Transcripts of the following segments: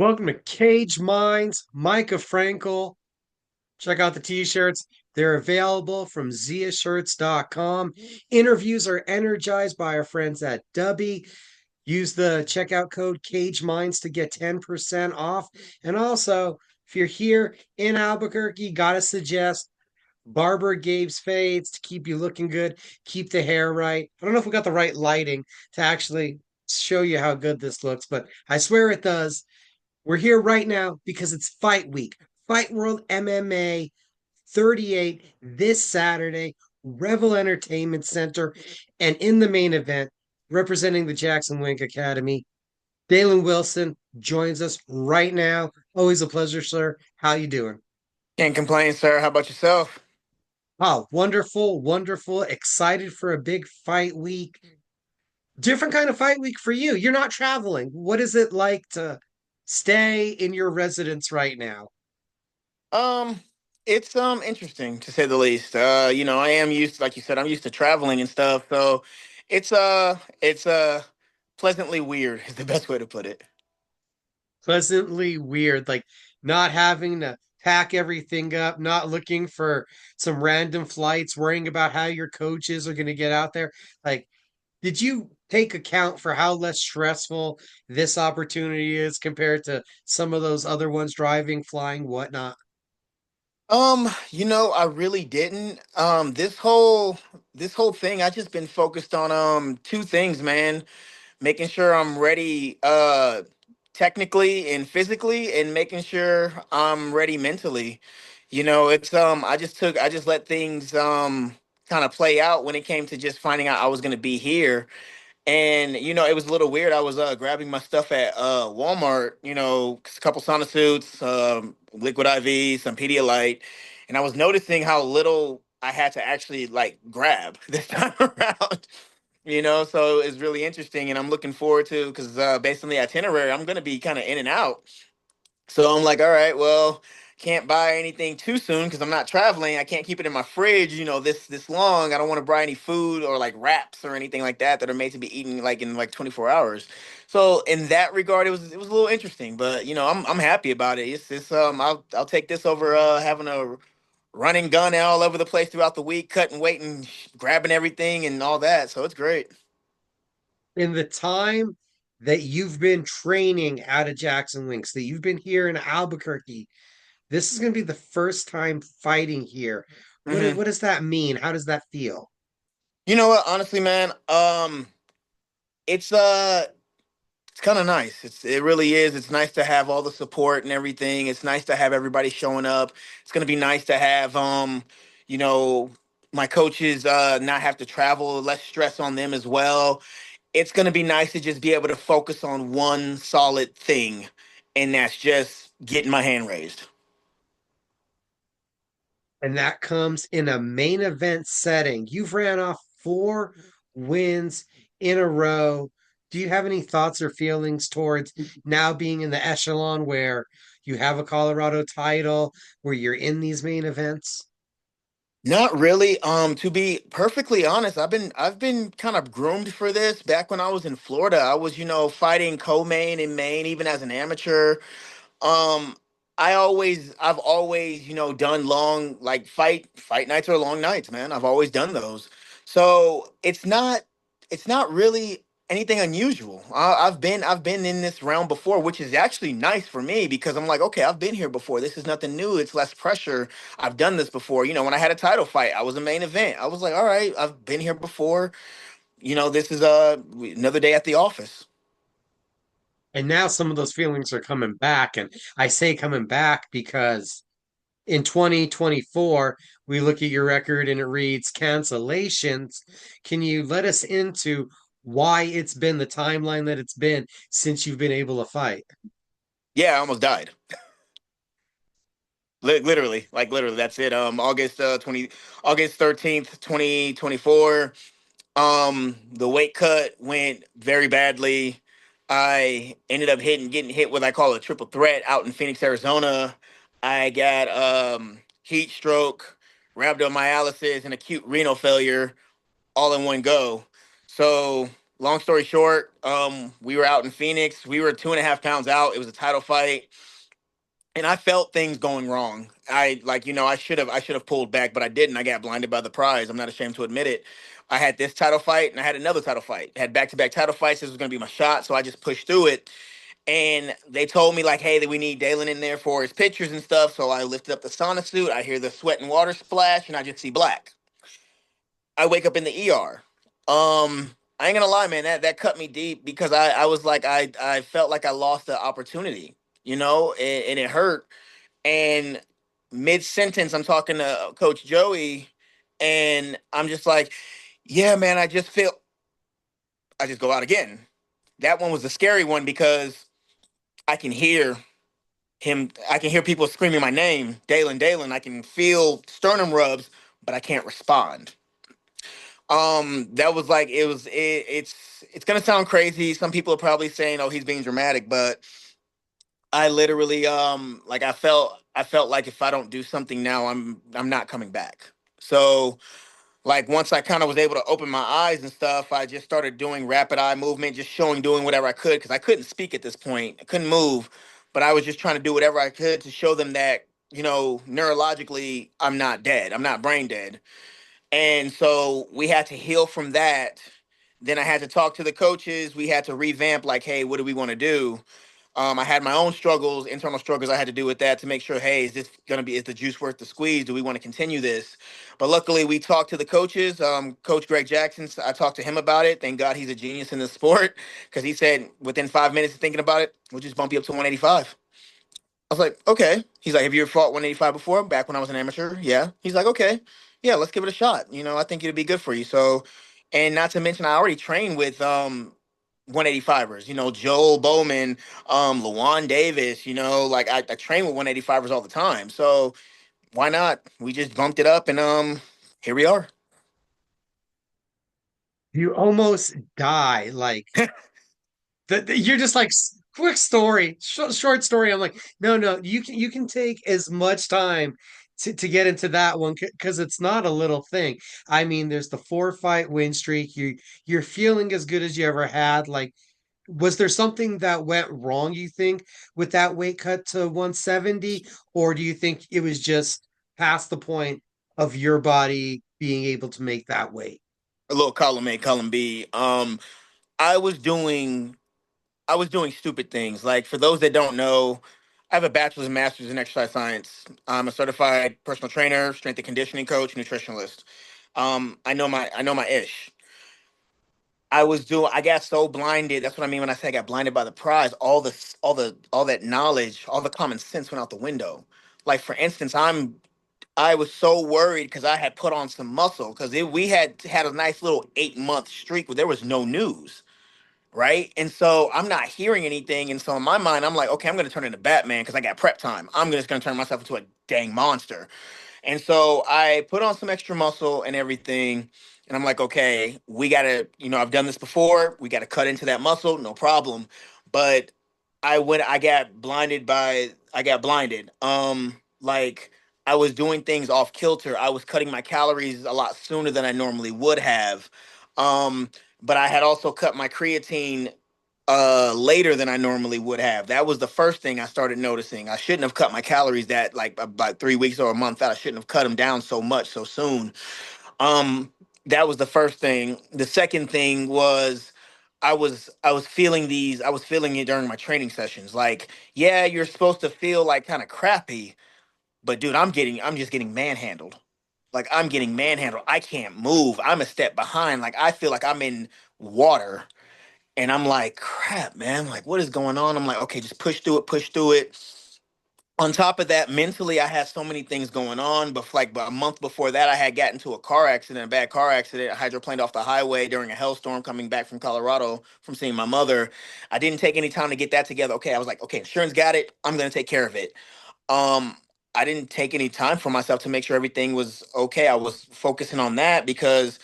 Welcome to Cage Minds, Micah Frankel. Check out the t-shirts. They're available from ziashirts.com. Interviews are energized by our friends at Dubby. Use the checkout code Cage Minds to get 10% off. And also, if you're here in Albuquerque, gotta suggest Barber Gabe's fades to keep you looking good, keep the hair right. I don't know if we got the right lighting to actually show you how good this looks, but I swear it does. We're here right now because it's fight week. Fightworld MMA 38 this Saturday, Revel Entertainment Center. And in the main event, representing the Jacksonwink Academy, Dahlen Wilson joins us right now. Always a pleasure, sir. How you doing? Can't complain, sir. How about yourself? Oh, wonderful, wonderful. Excited for a big fight week. Different kind of fight week for you. You're not traveling. What is it like to stay in your residence right now? Um, it's interesting to say the least. I am used, like you said, I'm used to traveling and stuff, so it's pleasantly weird is the best way to put it. Pleasantly weird, like not having to pack everything up, not looking for some random flights, worrying about how your coaches are going to get out there. Like, did you take account for how less stressful this opportunity is compared to some of those other ones driving, flying, whatnot? I really didn't. This whole thing, I just been focused on two things, man. Making sure I'm ready technically and physically, and making sure I'm ready mentally. I just let things kind of play out when it came to just finding out I was going to be here. And it was a little weird. I was grabbing my stuff at Walmart, a couple sauna suits, liquid IV, some Pedialyte, and I was noticing how little I had to actually like grab this time around. So it's really interesting, and I'm looking forward to, because based on the itinerary, I'm going to be kind of in and out. So I'm like, all right, well, can't buy anything too soon because I'm not traveling. I can't keep it in my fridge, this long. I don't want to buy any food or like wraps or anything like that are made to be eaten like in like 24 hours. So in that regard, it was a little interesting, but I'm happy about it. It's I'll take this over having a running gun all over the place throughout the week, cutting weight and grabbing everything and all that. So it's great. In the time that you've been training out of Jackson Links, that you've been here in Albuquerque, this is going to be the first time fighting here. hmm What does that mean? How does that feel? You know what? Honestly, man, it's it's kind of nice. It really is. It's nice to have all the support and everything. It's nice to have everybody showing up. It's gonna be nice to have you know, my coaches not have to travel, less stress on them as well. It's gonna be nice to just be able to focus on one solid thing, and that's just getting my hand raised. And that comes in a main event setting. You've ran off four wins in a row. Do you have any thoughts or feelings towards now being in the echelon where you have a Colorado title, where you're in these main events? Not really. To be perfectly honest, I've been kind of groomed for this. Back when I was in Florida, I was, fighting co-main in Maine, even as an amateur. Um, I've always, done long, like fight nights are long nights, man. I've always done those. So it's not really anything unusual. I've been in this realm before, which is actually nice for me because I'm like, okay, I've been here before. This is nothing new. It's less pressure. I've done this before. When I had a title fight, I was a main event. I was like, all right, I've been here before. This is another day at the office. And now some of those feelings are coming back. And I say coming back because in 2024, we look at your record and it reads cancellations. Can you let us into why it's been the timeline that it's been since you've been able to fight? Yeah, I almost died. Literally, like literally, that's it. August 13th, 2024. The weight cut went very badly. I ended up getting hit with, I call it, a triple threat out in Phoenix, Arizona. I got heat stroke, rhabdomyolysis, and acute renal failure all in one go. So long story short, we were out in Phoenix. We were 2.5 pounds out. It was a title fight, and I felt things going wrong. I should have pulled back, but I didn't. I got blinded by the prize. I'm not ashamed to admit it. I had this title fight and I had another title fight. I had back-to-back title fights. This was going to be my shot, so I just pushed through it. And they told me like, hey, that we need Dahlen in there for his pictures and stuff. So I lifted up the sauna suit. I hear the sweat and water splash, and I just see black. I wake up in the ER. I ain't gonna lie, man. That cut me deep because I was like I felt like I lost the opportunity, and it hurt. And mid sentence, I'm talking to Coach Joey, and I'm just like, yeah, man. I just go out again. That one was the scary one because I can hear him. I can hear people screaming my name, Dahlen, Dahlen. I can feel sternum rubs, but I can't respond. That was like it's gonna sound crazy. Some people are probably saying, "Oh, he's being dramatic," but I literally like I felt like if I don't do something now, I'm not coming back. So like once I kind of was able to open my eyes and stuff, I just started doing rapid eye movement, just doing whatever I could because I couldn't speak at this point. I couldn't move, but I was just trying to do whatever I could to show them that neurologically I'm not dead. I'm not brain dead. And so we had to heal from that. Then I had to talk to the coaches. We had to revamp, like, hey, what do we want to do? I had my own struggles, internal struggles I had to do with that to make sure, hey, is the juice worth the squeeze? Do we want to continue this? But luckily, we talked to the coaches. Coach Greg Jackson, I talked to him about it. Thank God he's a genius in the sport because he said within 5 minutes of thinking about it, we'll just bump you up to 185. I was like, okay. He's like, have you ever fought 185 before? Back when I was an amateur? Yeah. He's like, okay. Yeah, let's give it a shot. I think it'd be good for you. So, and not to mention, I already trained with 185ers, Joel Bowman, Lawan Davis, like I train with 185ers all the time. So why not? We just bumped it up and here we are. You almost die. Like you're just like quick story, short story. I'm like, no, no, you can take as much time to get into that one because it's not a little thing. I mean, there's the 4 fight win streak. You're feeling as good as you ever had. Like, was there something that went wrong, you think, with that weight cut to 170? Or do you think it was just past the point of your body being able to make that weight? A little column A, column B. I was doing I was doing stupid things. Like for those that don't know, I have a bachelor's and master's in exercise science. I'm a certified personal trainer, strength and conditioning coach, nutritionalist. I know my ish. I got so blinded. That's what I mean when I say I got blinded by the prize. All that knowledge, all the common sense went out the window. Like for instance, I was so worried because I had put on some muscle because we had a nice little 8 month streak where there was no news, right? And so I'm not hearing anything. And so in my mind, I'm like, okay, I'm going to turn into Batman because I got prep time. I'm just going to turn myself into a dang monster. And so I put on some extra muscle and everything. And I'm like, okay, we got to, I've done this before. We got to cut into that muscle, no problem. But I got blinded. Like I was doing things off kilter. I was cutting my calories a lot sooner than I normally would have. Um, but I had also cut my creatine later than I normally would have. That was the first thing I started noticing. I shouldn't have cut my calories that like about 3 weeks or a month out. I shouldn't have cut them down so much so soon. Um, that was the first thing. The second thing was I was feeling it during my training sessions. Like, yeah, you're supposed to feel like kind of crappy, but dude, I'm just getting manhandled. Like I'm getting manhandled. I can't move. I'm a step behind. Like I feel like I'm in water and I'm like, crap, man. Like, what is going on? I'm like, okay, just push through it, push through it. On top of that, mentally, I had so many things going on. But like about a month before that, I had gotten into a car accident, a bad car accident. I hydroplaned off the highway during a hailstorm coming back from Colorado from seeing my mother. I didn't take any time to get that together. Okay, I was like, okay, insurance got it. I'm gonna take care of it. Um, I didn't take any time for myself to make sure everything was okay. I was focusing on that because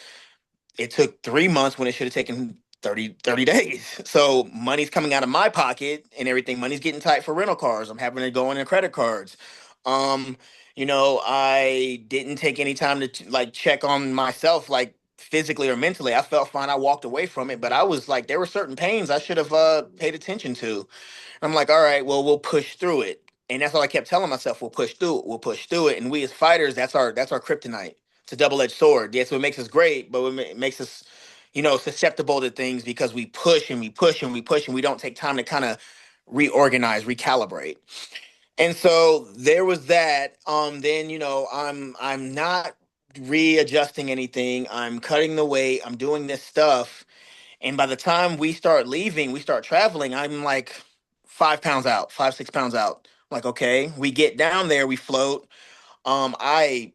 it took 3 months when it should have taken thirty days. So money's coming out of my pocket and everything. Money's getting tight for rental cars. I'm having to go into credit cards. Um, I didn't take any time to like check on myself, like physically or mentally. I felt fine. I walked away from it, but I was like, there were certain pains I should have paid attention to. I'm like, all right, well, we'll push through it. And that's all I kept telling myself. We'll push through it. We'll push through it. And we as fighters, that's our kryptonite. It's a double-edged sword. That's what makes us great, but it makes us, susceptible to things because we push and we push and we push and we don't take time to kind of reorganize, recalibrate. And so there was that. Then I'm not readjusting anything. I'm cutting the weight. I'm doing this stuff. And by the time we start leaving, we start traveling, I'm like 5 pounds out, 5, 6 pounds out. Like, okay, we get down there, we float. I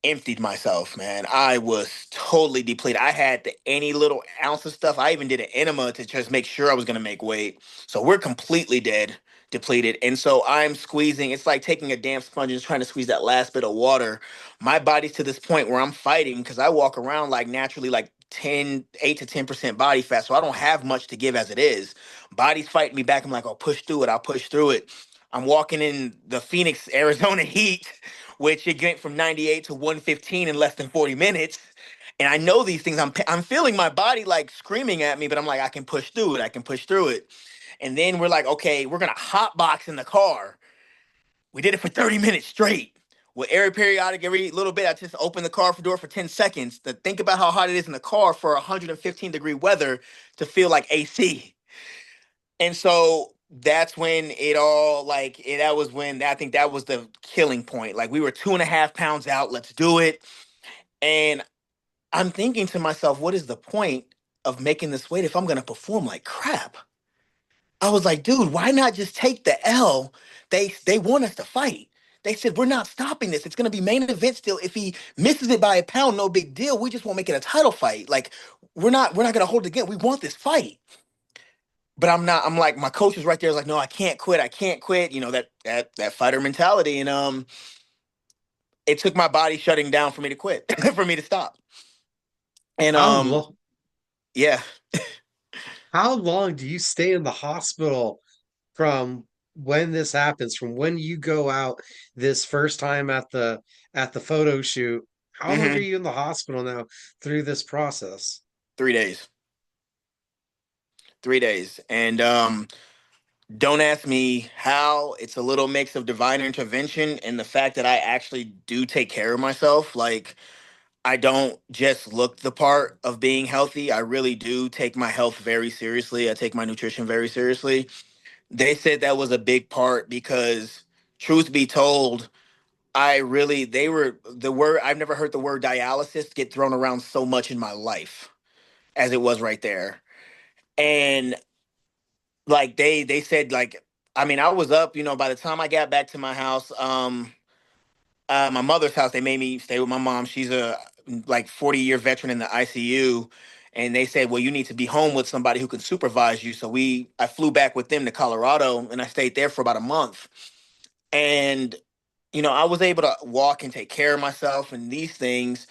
emptied myself, man. I was totally depleted. I had any little ounce of stuff. I even did an enema to just make sure I was gonna make weight. So we're completely dead, depleted. And so I'm squeezing. It's like taking a damp sponge and just trying to squeeze that last bit of water. My body's to this point where I'm fighting because I walk around like naturally like 8 to 10% body fat. So I don't have much to give as it is. Body's fighting me back. I'm like, I'll push through it. I'll push through it. I'm walking in the Phoenix, Arizona heat, which it went from 98 to 115 in less than 40 minutes. And I know these things. I'm feeling my body like screaming at me, but I'm like, I can push through it. I can push through it. And then we're like, okay, we're gonna hot box in the car. We did it for 30 minutes straight. With every little bit, I just open the car door for 10 seconds to think about how hot it is in the car for 115-degree weather to feel like AC. And so that's when it all that was when I think that was the killing point. Like we were 2.5 pounds out. Let's do it. And I'm thinking to myself, what is the point of making this weight if I'm gonna perform like crap? I was like, dude, why not just take the L? They want us to fight. They said we're not stopping this. It's gonna be main event still. If he misses it by a pound, no big deal. We just won't make it a title fight. Like we're not gonna hold it again. We want this fight. But I'm not. I'm like my coach is right there. Like, no, I can't quit. I can't quit. That fighter mentality. And it took my body shutting down for me to quit, for me to stop. And How long? yeah. How long do you stay in the hospital from when this happens? From when you go out this first time at the photo shoot? How long are hmm you in the hospital now through this process? 3 days. 3 days. And don't ask me how. It's a little mix of divine intervention and the fact that I actually do take care of myself. Like I don't just look the part of being healthy. I really do take my health very seriously. I take my nutrition very seriously. They said that was a big part because, truth be told, they were the word, I've never heard the word dialysis get thrown around so much in my life as it was right there. And like they said, like, I mean, I was up, by the time I got back to my house, my mother's house, they made me stay with my mom. She's a like 40-year veteran in the ICU. And they said, well, you need to be home with somebody who can supervise you. So I flew back with them to Colorado and I stayed there for about a month. And, I was able to walk and take care of myself and these things.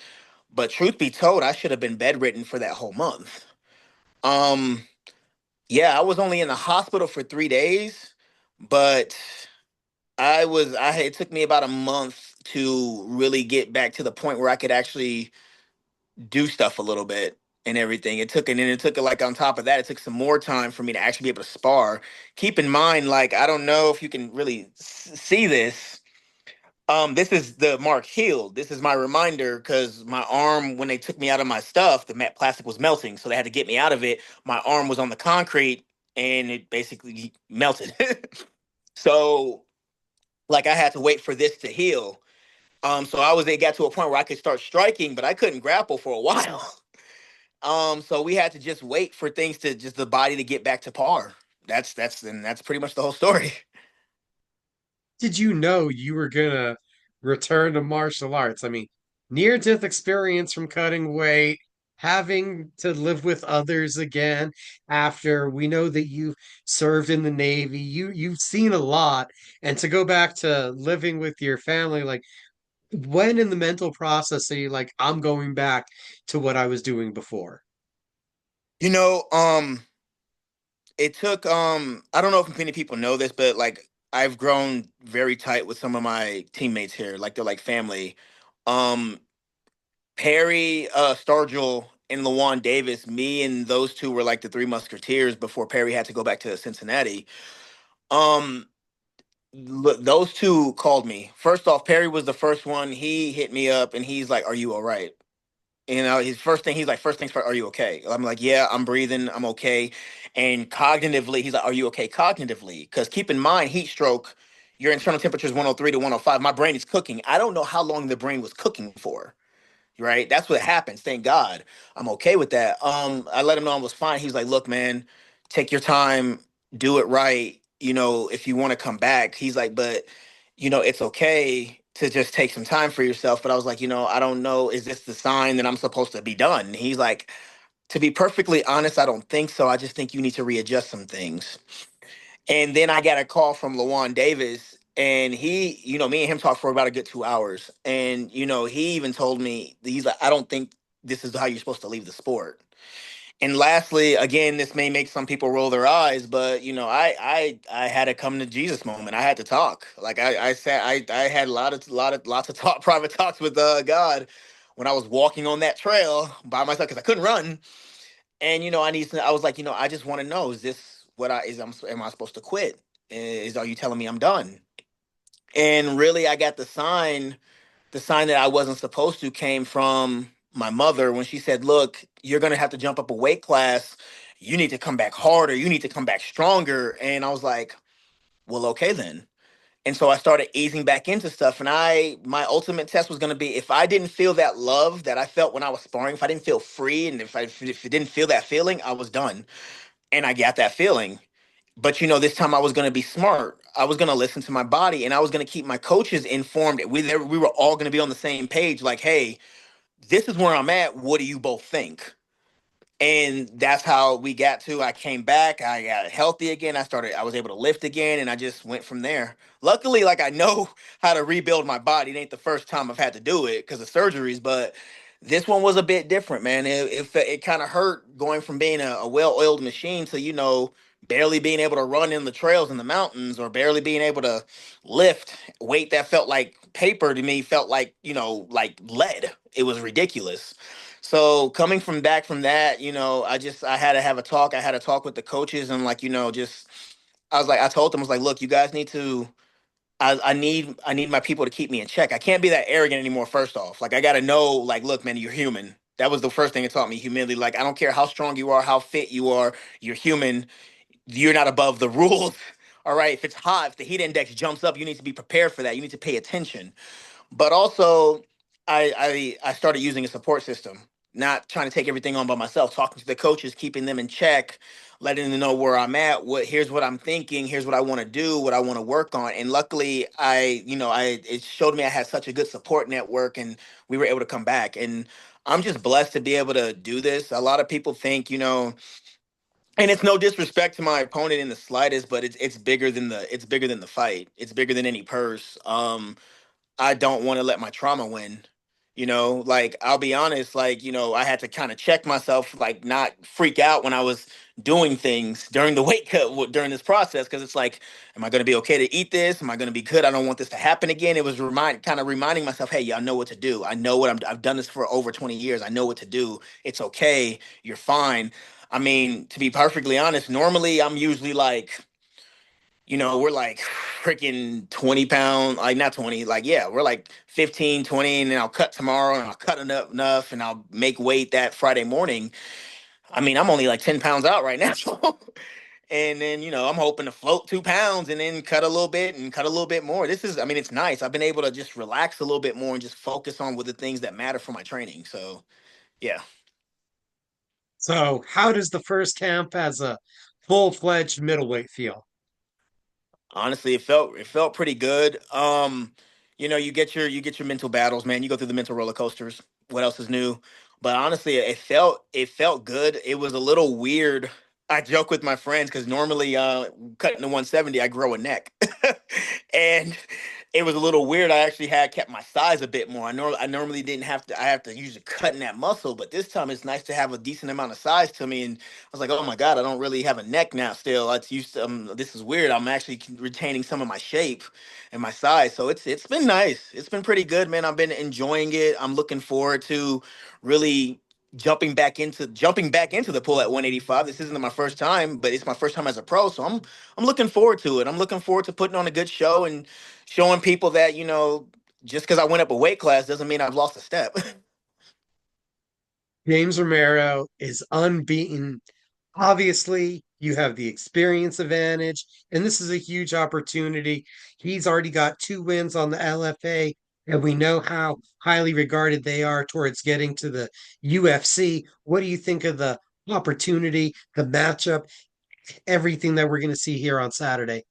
But truth be told, I should have been bedridden for that whole month. Um, yeah, I was only in the hospital for 3 days, but it took me about a month to really get back to the point where I could actually do stuff a little bit and everything. And then it took like on top of that, it took some more time for me to actually be able to spar. Keep in mind, like, I don't know if you can really see this. This is the mark healed. This is my reminder because my arm, when they took me out of my stuff, the matte plastic was melting. So they had to get me out of it. My arm was on the concrete and it basically melted. So like I had to wait for this to heal. It got to a point where I could start striking, but I couldn't grapple for a while. So we had to just wait for things to just the body to get back to par. That's pretty much the whole story. Did you know you were gonna return to martial arts? I mean, near death experience from cutting weight, having to live with others again after we know that you served in the Navy. You've seen a lot, and to go back to living with your family, like when in the mental process are you like, I'm going back to what I was doing before? You know, it took I don't know if many people know this, but like I've grown very tight with some of my teammates here. Like they're like family. Um Perry, Stargell, and Lawan Davis, me and those two were like the three musketeers before Perry had to go back to Cincinnati. Um, those two called me. First off, Perry was the first one. He hit me up and he's like, "Are you all right?" You know, his first thing, he's like, "First things first, are you okay?" I'm like, "Yeah, I'm breathing, I'm okay." And cognitively, he's like, "Are you okay cognitively?" Because keep in mind, heat stroke, your internal temperature is 103 to 105. My brain is cooking. I don't know how long the brain was cooking for. Right? That's what happens. Thank God. I'm okay with that. I let him know I was fine. He's like, "Look, man, take your time, do it right. You know, if you want to come back." He's like, "But, it's okay to just take some time for yourself." But I was like, I don't know. Is this the sign that I'm supposed to be done? And he's like, "To be perfectly honest, I don't think so. I just think you need to readjust some things." And then I got a call from Lawan Davis, and he, me and him talked for about a good 2 hours. And, he even told me, he's like, "I don't think this is how you're supposed to leave the sport." And lastly, again, this may make some people roll their eyes, but I had a come to Jesus moment. I had to talk. Like I said, I had lots of talk, private talks with God when I was walking on that trail by myself because I couldn't run. And I was like, I just want to know, is this what I is? Am I supposed to quit? Are you telling me I'm done? And really, I got the sign. The sign that I wasn't supposed to came from my mother when she said, "Look, you're gonna have to jump up a weight class. You need to come back harder. You need to come back stronger." And I was like, "Well, okay then." And so I started easing back into stuff. And my ultimate test was going to be, if I didn't feel that love that I felt when I was sparring, if I didn't feel free, and if it didn't feel that feeling, I was done. And I got that feeling. But this time I was going to be smart. I was going to listen to my body, and I was going to keep my coaches informed. We were all going to be on the same page. Like, "Hey, this is where I'm at. What do you both think?" And that's how we got to. I came back, I got healthy again, I was able to lift again, and I just went from there. Luckily, like, I know how to rebuild my body. It ain't the first time I've had to do it because of surgeries, but this one was a bit different, man. It kind of hurt going from being a well-oiled machine to barely being able to run in the trails in the mountains, or barely being able to lift weight that felt like paper to me, felt like like lead. It was ridiculous. So coming from back from that, I had to have a talk. I had a talk with the coaches, and like, just I told them, I was like, "Look, you guys need to I need my people to keep me in check. I can't be that arrogant anymore, first off. Like, I gotta know, like, look, man, you're human." That was the first thing it taught me, humility. Like, I don't care how strong you are, how fit you are, you're human. You're not above the rules. All right. If it's hot, if the heat index jumps up, you need to be prepared for that. You need to pay attention. But also, I started using a support system, not trying to take everything on by myself, talking to the coaches, keeping them in check, letting them know where I'm at, here's what I'm thinking, here's what I want to do, what I want to work on. And luckily, it showed me I had such a good support network, and we were able to come back. And I'm just blessed to be able to do this. A lot of people think, and it's no disrespect to my opponent in the slightest, but it's bigger than the fight. It's bigger than any purse. I don't want to let my trauma win. Like, I'll be honest, like, I had to kind of check myself, like, not freak out when I was doing things during the weight cut during this process, because it's like, am I going to be okay to eat this? Am I going to be good? I don't want this to happen again. It was kind of reminding myself, hey, I know what to do. I know I've done this for over 20 years. I know what to do. It's okay. You're fine. I mean, to be perfectly honest, normally I'm usually like, we're like freaking 20 pound, like, not 20, like, yeah, we're like 15, 20, and then I'll cut tomorrow, and I'll cut enough, and I'll make weight that Friday morning. I mean, I'm only like 10 pounds out right now. And then, I'm hoping to float 2 pounds and then cut a little bit and cut a little bit more. I mean, it's nice. I've been able to just relax a little bit more and just focus on with the things that matter for my training. So, yeah. So, how does the first camp as a full-fledged middleweight feel? Honestly, it felt pretty good. You get your mental battles, man. You go through the mental roller coasters. What else is new? But honestly, it felt good. It was a little weird. I joke with my friends because normally, cutting to 170, I grow a neck, and it was a little weird. I actually had kept my size a bit more. I normally didn't have to. I have to usually cut in that muscle, but this time it's nice to have a decent amount of size to me. And I was like, oh my god, I don't really have a neck now. Still, it's used to. This is weird. I'm actually retaining some of my shape and my size, so it's been nice. It's been pretty good, man. I've been enjoying it. I'm looking forward to really jumping back into the pool at 185. This isn't my first time, but it's my first time as a pro, so I'm looking forward to it. I'm looking forward to putting on a good show and showing people that, just because I went up a weight class doesn't mean I've lost a step. James Romero is unbeaten. Obviously, you have the experience advantage, and this is a huge opportunity. He's already got 2 wins on the LFA, and we know how highly regarded they are towards getting to the UFC. What do you think of the opportunity, the matchup, everything that we're going to see here on Saturday?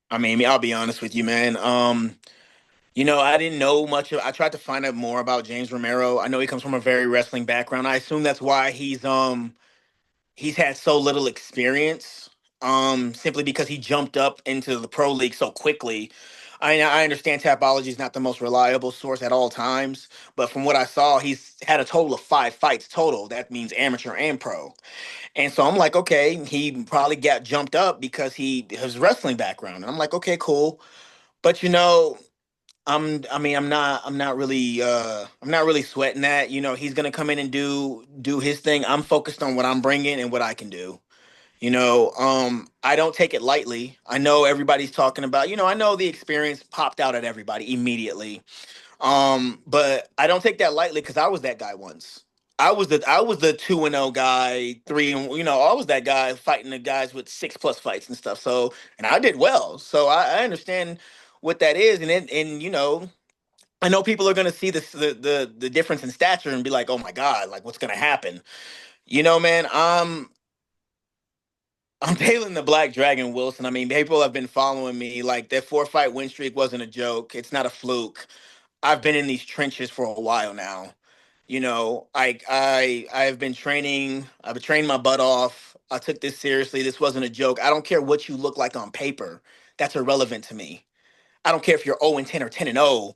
I mean, I'll be honest with you, man. I didn't know much I tried to find out more about James Romero. I know he comes from a very wrestling background. I assume that's why he's had so little experience, simply because he jumped up into the pro league so quickly. I understand Tapology is not the most reliable source at all times, but from what I saw, he's had a total of 5 fights total. That means amateur and pro. And so I'm like, okay, he probably got jumped up because he his wrestling background. And I'm like, okay, cool. But I'm not really sweating that. He's gonna come in and do his thing. I'm focused on what I'm bringing and what I can do. I don't take it lightly. I know everybody's talking about, I know the experience popped out at everybody immediately. But I don't take that lightly because I was that guy once. I was the 2-0 guy, three, and I was that guy fighting the guys with 6+ fights and stuff. So, and I did well. So I understand what that is, and I know people are gonna see this the difference in stature and be like, oh my god, like what's gonna happen? Man, I'm tailing the Black Dragon Wilson. I mean, people have been following me. Like that 4-fight win streak wasn't a joke. It's not a fluke. I've been in these trenches for a while now. I've been training. I've been training my butt off. I took this seriously. This wasn't a joke. I don't care what you look like on paper. That's irrelevant to me. I don't care if you're 0-10 or 10-0.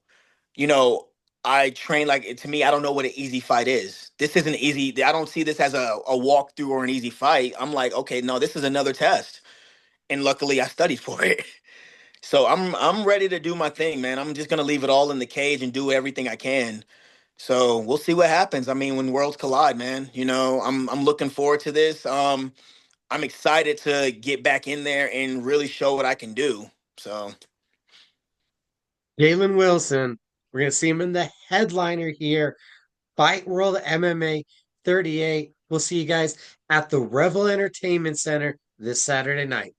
You know, I train like to me. I don't know what an easy fight is. This isn't easy. I don't see this as a walkthrough or an easy fight. I'm like, okay, no, this is another test. And luckily, I studied for it. So I'm ready to do my thing, man. I'm just gonna leave it all in the cage and do everything I can. So we'll see what happens. I mean, when worlds collide, man, I'm looking forward to this. I'm excited to get back in there and really show what I can do. So Jalen Wilson, we're going to see him in the headliner here. Fight World MMA 38. We'll see you guys at the Revel Entertainment Center this Saturday night.